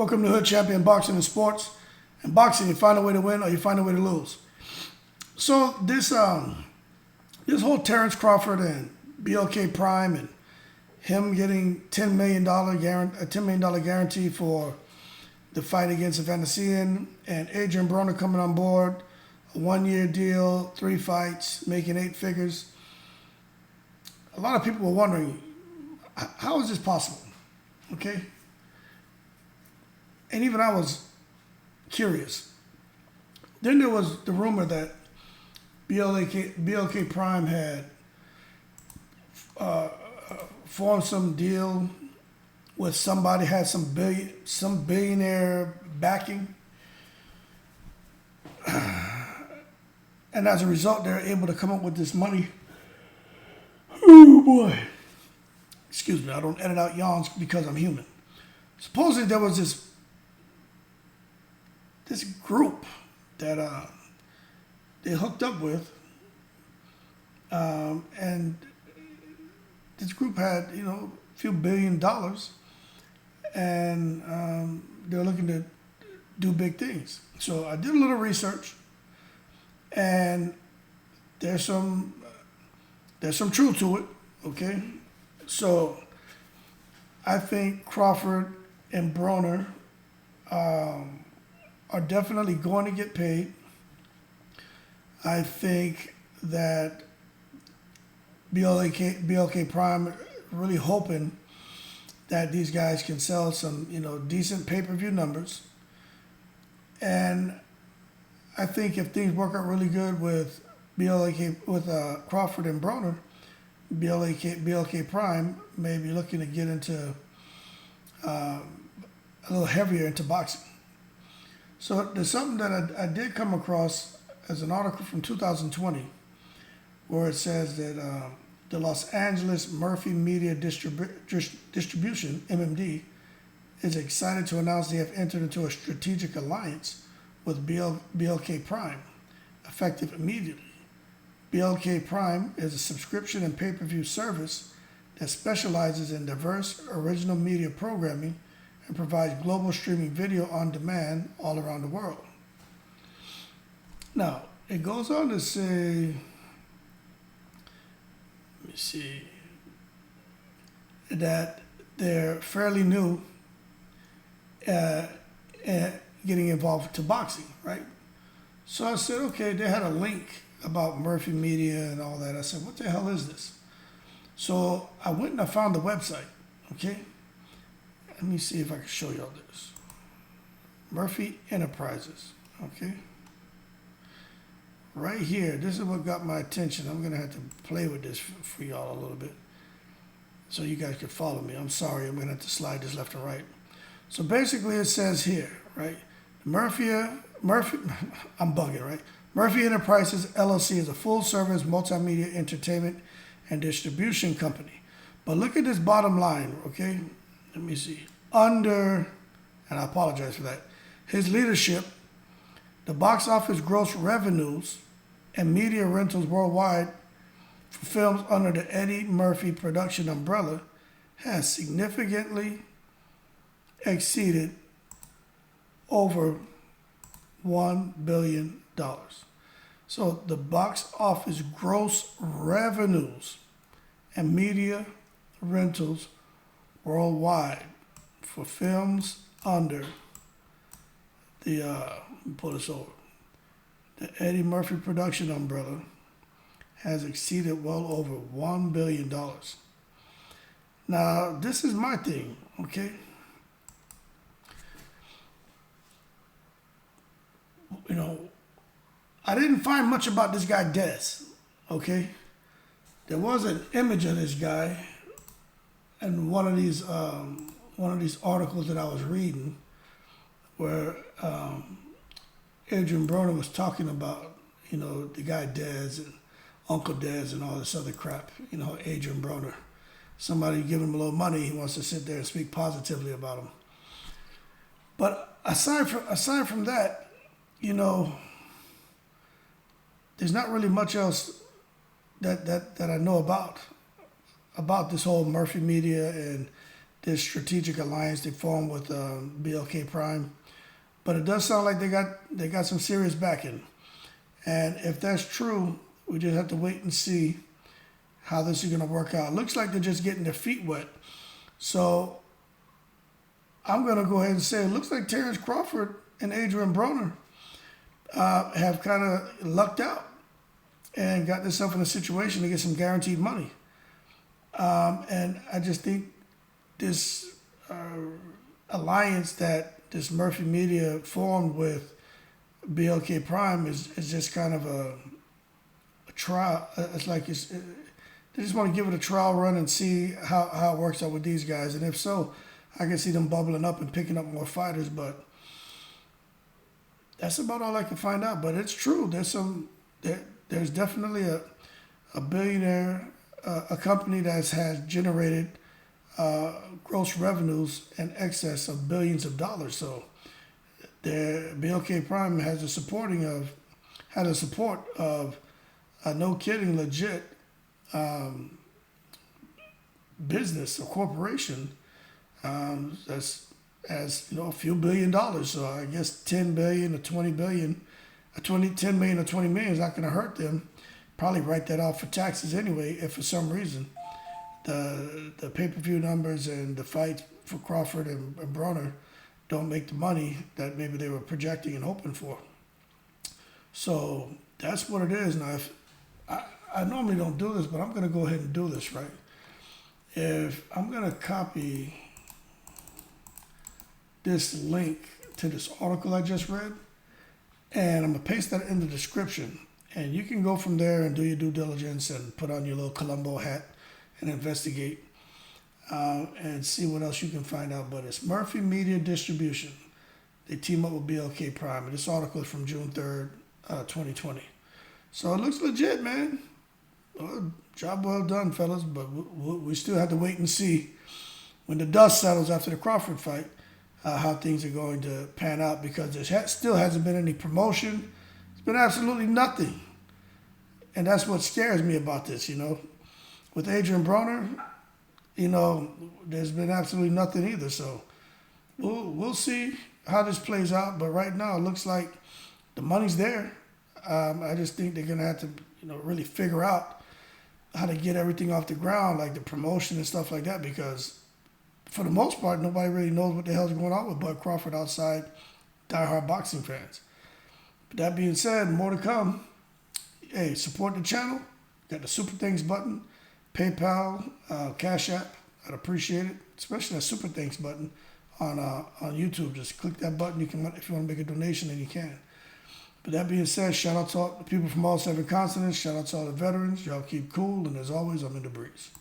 Welcome to Hood Champion Boxing and Sports. In boxing, you find a way to win or you find a way to lose. So this whole Terrence Crawford and BLK Prime and him getting $10 million guarantee for the fight against Evanescence and Adrian Broner coming on board, a 1-year deal, 3 fights, making 8 figures. A lot of people were wondering, how is this possible? Okay? And even I was curious. Then there was the rumor that BLK Prime had formed some deal with somebody, had some billionaire backing. And as a result, they're able to come up with this money. Oh boy. Excuse me, I don't edit out yawns because I'm human. Supposedly there was this group that they hooked up with, and this group had, a few $1 billion, and they're looking to do big things. So I did a little research, and there's some truth to it. Okay, so I think Crawford and Broner are definitely going to get paid. I think that BLK Prime really hoping that these guys can sell some, decent pay-per-view numbers. And I think if things work out really good with Crawford and Broner, BLK Prime may be looking to get into a little heavier into boxing. So there's something that I did come across as an article from 2020 where it says that the Los Angeles Murphy Media Distribution, MMD, is excited to announce they have entered into a strategic alliance with BLK Prime, effective immediately. BLK Prime is a subscription and pay-per-view service that specializes in diverse original media programming and provides global streaming video on demand all around the world. Now, it goes on to say, let me see, that they're fairly new getting involved to boxing, right? So I said, okay, they had a link about Murphy Media and all that. I said, what the hell is this? So I went and I found the website, okay? Let me see if I can show y'all this. Murphy Enterprises, okay? Right here, this is what got my attention. I'm going to have to play with this for y'all a little bit so you guys can follow me. I'm sorry, I'm going to have to slide this left and right. So basically it says here, right? Murphy, I'm bugging, right? Murphy Enterprises, LLC is a full-service multimedia entertainment and distribution company. But look at this bottom line, okay? Let me see. Under, and I apologize for that, his leadership, the box office gross revenues and media rentals worldwide for films under the Eddie Murphy production umbrella has significantly exceeded over $1 billion. So the box office gross revenues and media rentals worldwide for films under the, let me pull this over, the Eddie Murphy production umbrella has exceeded well over $1 billion. Now, this is my thing, okay? I didn't find much about this guy Des, okay? There was an image of this guy in one of these articles that I was reading where Adrian Broner was talking about, the guy Des and Uncle Des and all this other crap, Adrian Broner. Somebody giving him a little money, he wants to sit there and speak positively about him. But aside from that, there's not really much else that I know about this whole Murphy Media and this strategic alliance they formed with BLK Prime. But it does sound like they got some serious backing. And if that's true, we just have to wait and see how this is going to work out. It looks like they're just getting their feet wet. So I'm going to go ahead and say it looks like Terrence Crawford and Adrian Broner have kind of lucked out and got themselves in a situation to get some guaranteed money. And I just think this alliance that this Murphy Media formed with BLK Prime is just kind of a trial. It's like they just want to give it a trial run and see how it works out with these guys. And if so, I can see them bubbling up and picking up more fighters. But that's about all I can find out. But it's true. There's definitely a billionaire, a company that has generated gross revenues in excess of billions of dollars. So the BLK Prime has the support of no kidding legit business or corporation that's as a few $1 billion. So I guess 10 billion or 20 billion, 10 million or 20 million is not going to hurt them. Probably write that off for taxes anyway, if for some reason the pay-per-view numbers and the fights for Crawford and Broner don't make the money that maybe they were projecting and hoping for. So that's what it is. Now, if I normally don't do this, but I'm going to go ahead and do this, right? If I'm going to copy this link to this article I just read, and I'm going to paste that in the description, and you can go from there and do your due diligence and put on your little Columbo hat and investigate and see what else you can find out. But it's Murphy Media Distribution. They team up with BLK Prime. And this article is from June 3rd, 2020. So it looks legit, man. Well, job well done, fellas. But we still have to wait and see when the dust settles after the Crawford fight how things are going to pan out, because there still hasn't been any promotion. It's been absolutely nothing. And that's what scares me about this, With Adrian Broner, there's been absolutely nothing either. So we'll see how this plays out. But right now, it looks like the money's there. I just think they're going to have to, really figure out how to get everything off the ground, like the promotion and stuff like that, because for the most part, nobody really knows what the hell's going on with Bud Crawford outside diehard boxing fans. But that being said, more to come. Hey, support the channel. Got the Super Thanks button, PayPal, Cash App. I'd appreciate it, especially that Super Thanks button on YouTube. Just click that button. You can, if you want to make a donation, then you can. But that being said, shout out to all the people from all 7 continents. Shout out to all the veterans. Y'all keep cool, and as always, I'm in the breeze.